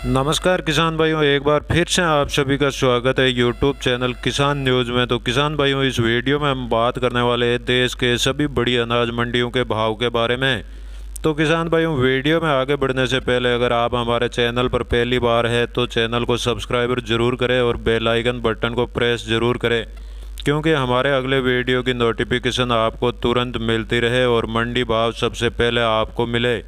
नमस्कार किसान भाइयों, एक बार फिर से आप सभी का स्वागत है यूट्यूब चैनल किसान न्यूज़ में। तो किसान भाइयों, इस वीडियो में हम बात करने वाले हैं देश के सभी बड़ी अनाज मंडियों के भाव के बारे में। तो किसान भाइयों, वीडियो में आगे बढ़ने से पहले अगर आप हमारे चैनल पर पहली बार है तो चैनल को सब्सक्राइब जरूर करें और बेल आइकन बटन को प्रेस ज़रूर करें, क्योंकि हमारे अगले वीडियो की नोटिफिकेशन आपको तुरंत मिलती रहे और मंडी भाव सबसे पहले आपको मिले।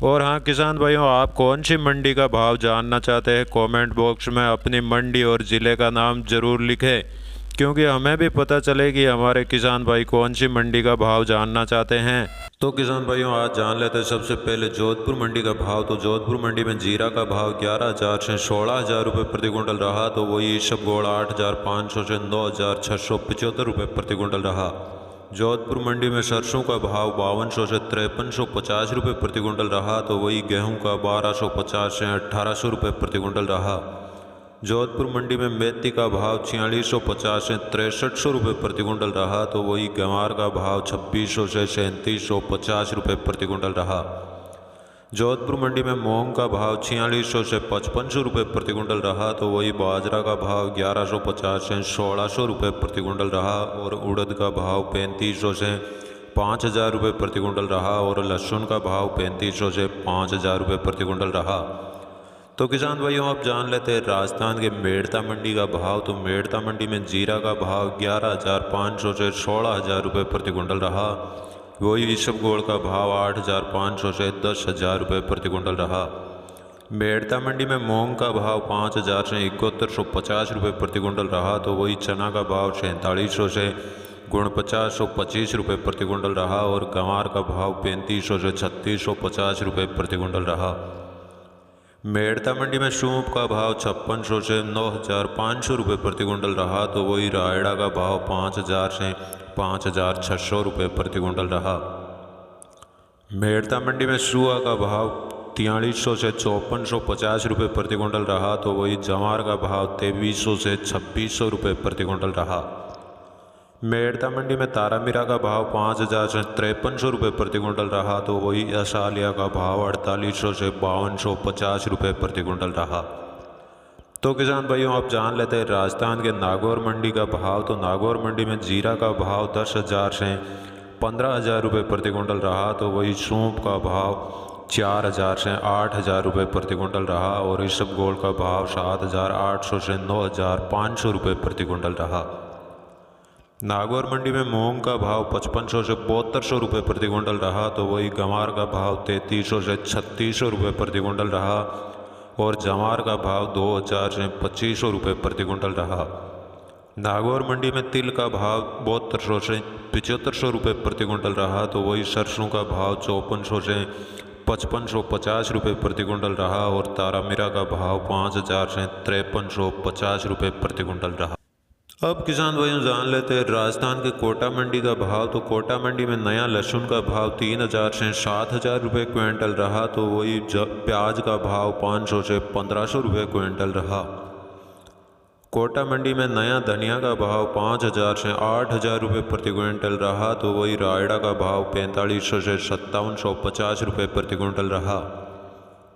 और हाँ किसान भाइयों, आप कौन सी मंडी का भाव जानना चाहते हैं, कमेंट बॉक्स में अपनी मंडी और ज़िले का नाम ज़रूर लिखें, क्योंकि हमें भी पता चले कि हमारे किसान भाई कौन सी मंडी का भाव जानना चाहते हैं। तो किसान भाइयों, आज जान लेते हैं सबसे पहले जोधपुर मंडी का भाव। तो जोधपुर मंडी में जीरा का भाव 11,000 से 16,000 रुपये प्रति क्विंटल रहा। तो वही ईसबगोल 8,500 से 9,675 रुपये प्रति क्विंटल रहा। जोधपुर मंडी में सरसों का भाव 5200 से 5350 रुपये प्रति क्विंटल रहा। तो वही गेहूं का 1250 से 1800 रुपये प्रति क्विंटल रहा। जोधपुर मंडी में मेथी का भाव 4650 से 6300 रुपये प्रति क्विंटल रहा। तो वही गंवार का भाव 2600 से 3750 रुपये प्रति क्विंटल रहा। जोधपुर मंडी में मूंग का भाव 4600 से 5500 रुपये प्रति क्विंटल रहा। तो वही बाजरा का भाव 1150 से 1600 रुपये प्रति क्विंटल रहा। और उड़द का भाव 3500 से 5000 रुपये प्रति क्विंटल रहा। और लहसुन का भाव 3500 से 5000 रुपये प्रति क्विंटल रहा। तो किसान भाइयों, आप जान लेते हैं राजस्थान के मेड़ता मंडी का भाव। तो मेड़ता मंडी में जीरा का भाव 11,500 से 16,000 रुपये प्रति क्विंटल रहा। वही ईसबगोल का भाव 8,500 से 10,000 रुपये प्रति क्विंटल रहा। मेड़ता मंडी में मूंग का भाव 5,000 से 7150 रुपये प्रति क्विंटल रहा। तो वही चना का भाव 4700 से 4925 रुपये प्रति क्विंटल रहा। और गंवार का भाव 3500 से 3650 रुपये प्रति क्विंटल रहा। मेड़ता मंडी में सूप का भाव 5600 से 9,500 रुपये प्रति क्विंटल रहा। तो वही रायड़ा का भाव 5,000 से 5,600 रुपये प्रति क्विंटल रहा। मेड़ता मंडी में सुआ का भाव 4300 से 5450 रुपये प्रति क्विंटल रहा। तो वही जवार का भाव 2300 से 2600 रुपये प्रति क्विंटल रहा। मेड़ता मंडी में तारामीरा का भाव 5,000 से 5300 रुपये प्रति क्विंटल रहा। तो वही असालिया का भाव 4800 से 5250 रुपये प्रति क्विंटल रहा। तो किसान भाइयों, आप जान लेते हैं राजस्थान के नागौर मंडी का भाव। तो नागौर मंडी में जीरा का भाव 10,000 से 15,000 रुपये प्रति क्विंटल रहा। तो वही सूप का भाव 4,000 से 8,000 रुपये प्रति क्विंटल रहा। और ईसबगोल का भाव 7,800 से 9,500 रुपये प्रति क्विंटल रहा। नागौर मंडी में मूंग का भाव 5500 से 7200 रुपये प्रति क्विंटल रहा। तो वही गंवार का भाव 3300 से 3600 रुपये प्रति क्विंटल रहा। और जवार का भाव 2,000 से 2500 रुपये प्रति क्विंटल रहा। नागौर मंडी में तिल का भाव 7200 से 7500 रुपये प्रति क्विंटल रहा। तो वही सरसों का भाव 5400 से 5550 रुपये प्रति क्विंटल रहा। और तारामीरा का भाव 5,000 से 5350 रुपये प्रति क्विंटल रहा। अब किसान भाइयों, जान लेते हैं राजस्थान के कोटा मंडी का भाव। तो कोटा मंडी में नया लहसुन का भाव 3,000 से 7,000 रुपये क्विंटल रहा। तो वही प्याज का भाव 500 से 1,500 रुपये क्विंटल रहा। कोटा मंडी में नया धनिया का भाव 5,000 से 8,000 रुपये प्रति क्विंटल रहा। तो वही रायड़ा का भाव 4500 से 5750 रुपये प्रति क्विंटल रहा।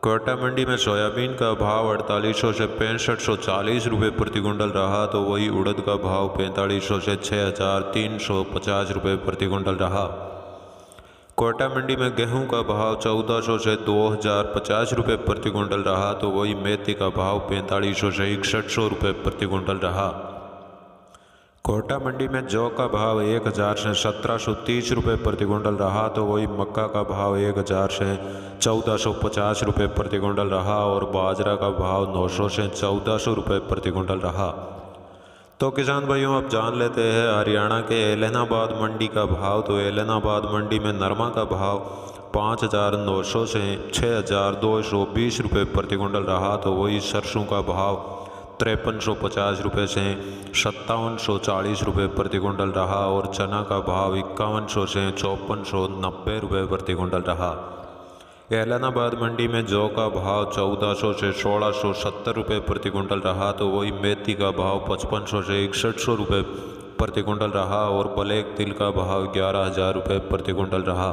कोटा मंडी में सोयाबीन का भाव 4800 से 6540 रुपये प्रति क्विंटल रहा। तो वही उड़द का भाव 4500 से 6,350 रुपये प्रति क्विंटल रहा। कोटा मंडी में गेहूं का भाव 1400 से 2,050 रुपये प्रति क्विंटल रहा। तो वही मेथी का भाव 4500 से 6100 रुपये प्रति क्विंटल रहा। कोटा मंडी में जौ का भाव 1,000 से 1,730 रुपये प्रति क्विंटल रहा। तो वही मक्का का भाव 1,000 से 1,450 रुपये प्रति क्विंटल रहा। और बाजरा का भाव 900 से 1,400 रुपये प्रति क्विंटल रहा। तो किसान भाइयों, आप जान लेते हैं हरियाणा के एलनाबाद मंडी का भाव। तो एलनाबाद मंडी में नरमा का भाव 5,900 से 6,220 रुपये प्रति क्विंटल रहा। तो वही सरसों का भाव 5350 रुपये से 5740 रुपये प्रति क्विंटल रहा। और चना का भाव 5100 से 5490 रुपये प्रति क्विंटल रहा। एलनाबाद मंडी में जौ का भाव 1400 से 1670 रुपये प्रति क्विंटल रहा। तो वही मेथी का भाव 5500 से 6100 रुपये प्रति क्विंटल रहा। और ब्लैक तिल का भाव 11,000 रुपये प्रति क्विंटल रहा।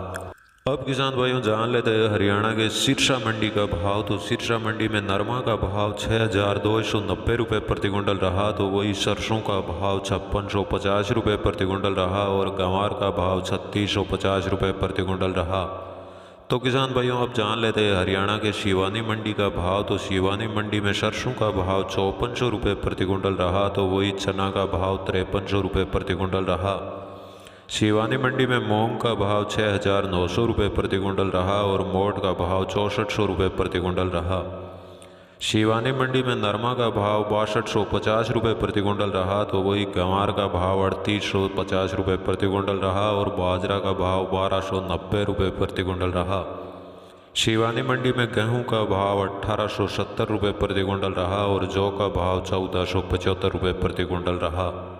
अब किसान भाइयों जान लेते हैं हरियाणा के सिरसा मंडी का भाव। तो सिरसा मंडी में नरमा का भाव 6,290 रुपये प्रति कुंटल रहा। तो वही सरसों का भाव 5650 रुपये प्रति कुंटल रहा और गंवार का भाव 3650 रुपये प्रति कुंटल रहा। तो किसान भाइयों अब जान लेते हैं हरियाणा के शिवानी मंडी का भाव। तो शिवानी मंडी में सरसों का भाव 5400 रुपये प्रति कुंटल रहा। तो वही चना का भाव 5300 रुपये प्रति कुंटल रहा। शिवानी मंडी में मूंग का भाव 6,900 रुपये प्रति कुंटल रहा और मोट का भाव 6400 रुपये प्रति कुंटल रहा। शिवानी मंडी में नरमा का भाव 6250 रुपये प्रति कुंटल रहा। तो वही गंवार का भाव 3850 रुपये प्रति कुंटल रहा और बाजरा का भाव 1290 रुपये प्रति कुंटल रहा। शिवानी मंडी में गेहूं का भाव 1870 रुपये प्रति कुंटल रहा और जौ का भाव 1475 रुपये प्रति कुंटल रहा।